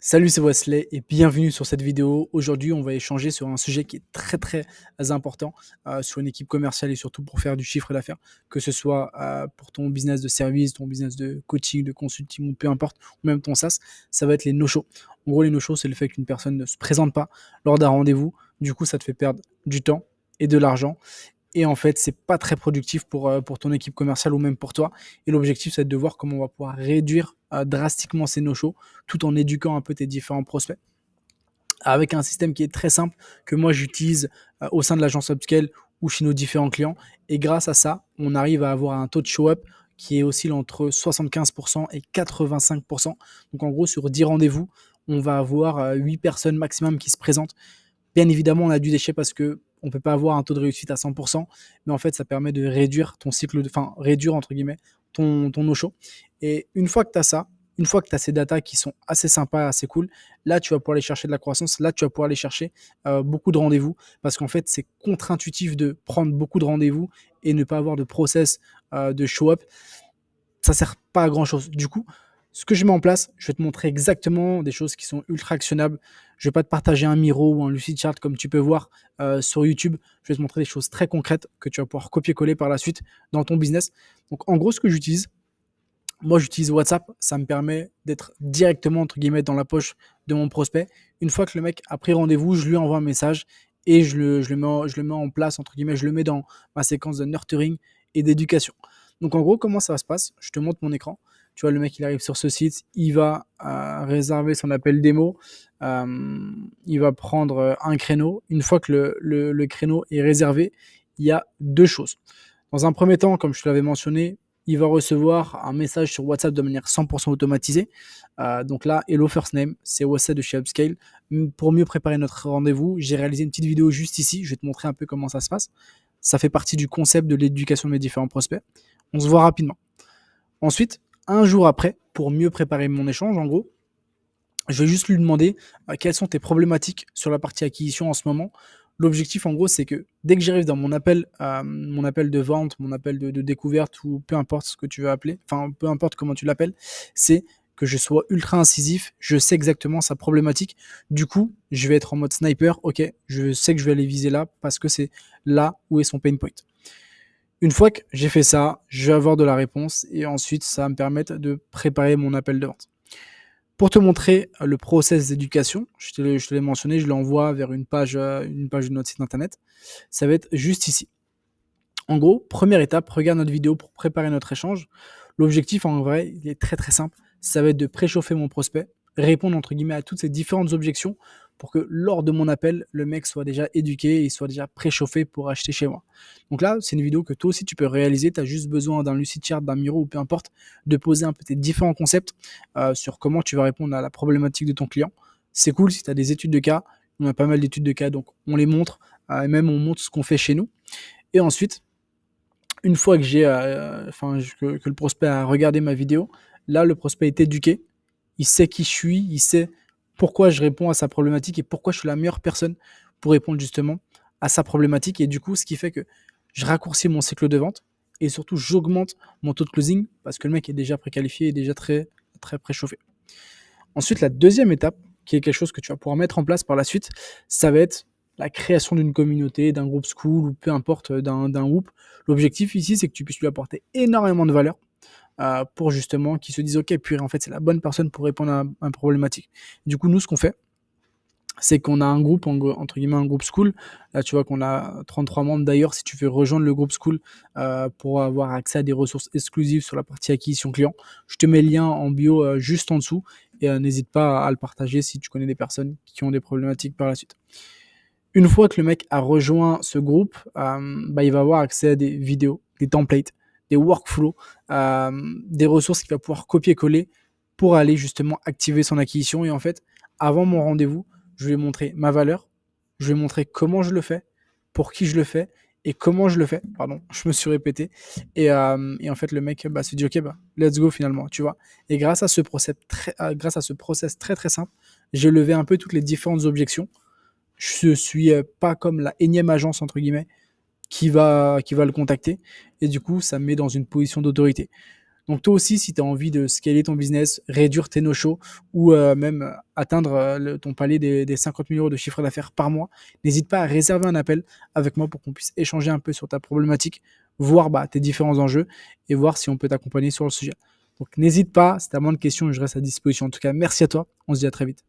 Salut, c'est Wesley et bienvenue sur cette vidéo. Aujourd'hui, on va échanger sur un sujet qui est très important sur une équipe commerciale et surtout pour faire du chiffre d'affaires, que ce soit pour ton business de service, ton business de coaching, de consulting ou peu importe, ou même ton SaaS, ça va être les no-shows. En gros, les no-shows, c'est le fait qu'une personne ne se présente pas lors d'un rendez-vous. Du coup, ça te fait perdre du temps et de l'argent. Et en fait, c'est pas très productif pour ton équipe commerciale ou même pour toi. Et l'objectif, c'est de voir comment on va pouvoir réduire drastiquement ces no-shows tout en éduquant un peu tes différents prospects avec un système qui est très simple que moi j'utilise au sein de l'agence Upscale ou chez nos différents clients. Et grâce à ça, on arrive à avoir un taux de show-up qui est oscille entre 75% et 85%. Donc en gros, sur 10 rendez-vous, on va avoir 8 personnes maximum qui se présentent. Bien évidemment, on a du déchet parce que on peut pas avoir un taux de réussite à 100%, mais en fait, ça permet de réduire ton cycle, enfin, réduire entre guillemets ton no-show. Et une fois que tu as ça, une fois que tu as ces datas qui sont assez sympas, assez cool, là, tu vas pouvoir aller chercher de la croissance, là, tu vas pouvoir aller chercher beaucoup de rendez-vous, parce qu'en fait, c'est contre-intuitif de prendre beaucoup de rendez-vous et ne pas avoir de process de show-up. Ça sert pas à grand-chose. Du coup, ce que je mets en place, je vais te montrer exactement des choses qui sont ultra actionnables. Je vais pas te partager un Miro ou un Lucidchart comme tu peux voir sur YouTube. Je vais te montrer des choses très concrètes que tu vas pouvoir copier-coller par la suite dans ton business. Donc, en gros, ce que j'utilise, moi, j'utilise WhatsApp. Ça me permet d'être directement, entre guillemets, dans la poche de mon prospect. Une fois que le mec a pris rendez-vous, je lui envoie un message et je le mets en place, entre guillemets, je le mets dans ma séquence de nurturing et d'éducation. Donc, en gros, comment ça se passe? Je te montre mon écran. Tu vois, le mec, il arrive sur ce site, il va réserver son appel démo, il va prendre un créneau. Une fois que le créneau est réservé, il y a deux choses. Dans un premier temps, comme je te l'avais mentionné, il va recevoir un message sur WhatsApp de manière 100% automatisée. Donc là, hello first name, c'est Wesley de chez Upscale. Pour mieux préparer notre rendez-vous, j'ai réalisé une petite vidéo juste ici. Je vais te montrer un peu comment ça se passe. Ça fait partie du concept de l'éducation de mes différents prospects. On se voit rapidement. Ensuite, un jour après, pour mieux préparer mon échange, en gros, je vais juste lui demander quelles sont tes problématiques sur la partie acquisition en ce moment. L'objectif, en gros, c'est que dès que j'arrive dans mon appel de vente, mon appel de découverte ou peu importe ce que tu veux appeler, enfin, peu importe comment tu l'appelles, c'est que je sois ultra incisif, je sais exactement sa problématique. Du coup, je vais être en mode sniper. Ok, je sais que je vais aller viser là parce que c'est là où est son pain point. Une fois que j'ai fait ça, je vais avoir de la réponse et ensuite, ça va me permettre de préparer mon appel de vente. Pour te montrer le process d'éducation, je te l'ai mentionné, je l'envoie vers une page de notre site internet. Ça va être juste ici. En gros, première étape, regarde notre vidéo pour préparer notre échange. L'objectif, en vrai, il est très simple. Ça va être de préchauffer mon prospect, répondre entre guillemets à toutes ces différentes objections pour que lors de mon appel, le mec soit déjà éduqué et soit déjà préchauffé pour acheter chez moi. Donc là, c'est une vidéo que toi aussi tu peux réaliser. Tu as juste besoin d'un lucid chart, d'un Miro ou peu importe, de poser un peu tes différents concepts sur comment tu vas répondre à la problématique de ton client. C'est cool si tu as des études de cas. On a pas mal d'études de cas, donc on les montre et même on montre ce qu'on fait chez nous. Et ensuite, une fois que que le prospect a regardé ma vidéo, là, le prospect est éduqué, il sait qui je suis, il sait pourquoi je réponds à sa problématique et pourquoi je suis la meilleure personne pour répondre justement à sa problématique. Et du coup, ce qui fait que je raccourcis mon cycle de vente et surtout, j'augmente mon taux de closing parce que le mec est déjà préqualifié et déjà très préchauffé. Ensuite, la deuxième étape, qui est quelque chose que tu vas pouvoir mettre en place par la suite, ça va être la création d'une communauté, d'un groupe school ou peu importe, d'un groupe. L'objectif ici, c'est que tu puisses lui apporter énormément de valeur pour justement qu'il se dise ok, puis en fait, c'est la bonne personne pour répondre à une problématique. Du coup, nous, ce qu'on fait, c'est qu'on a un groupe, entre guillemets, un groupe school. Là, tu vois qu'on a 33 membres. D'ailleurs, si tu veux rejoindre le groupe school pour avoir accès à des ressources exclusives sur la partie acquisition client, je te mets le lien en bio juste en dessous et n'hésite pas à le partager si tu connais des personnes qui ont des problématiques par la suite. Une fois que le mec a rejoint ce groupe, il va avoir accès à des vidéos, des templates, des workflows, des ressources qu'il va pouvoir copier-coller pour aller justement activer son acquisition. Et en fait, avant mon rendez-vous, je vais montrer ma valeur, je vais montrer comment je le fais, pour qui je le fais et comment je le fais. Pardon, je me suis répété. Et en fait, le mec se dit ok, let's go finalement, tu vois. Et grâce à ce process très simple, j'ai levé un peu toutes les différentes objections. Je suis pas comme la énième agence entre guillemets qui va le contacter et du coup ça me met dans une position d'autorité. Donc toi aussi, si tu as envie de scaler ton business, réduire tes no-shows ou même atteindre ton palier des 50 000 euros de chiffre d'affaires par mois, n'hésite pas à réserver un appel avec moi pour qu'on puisse échanger un peu sur ta problématique, voir tes différents enjeux et voir si on peut t'accompagner sur le sujet. Donc n'hésite pas, si tu as moins de questions, je reste à disposition. En tout cas, merci à toi. On se dit à très vite.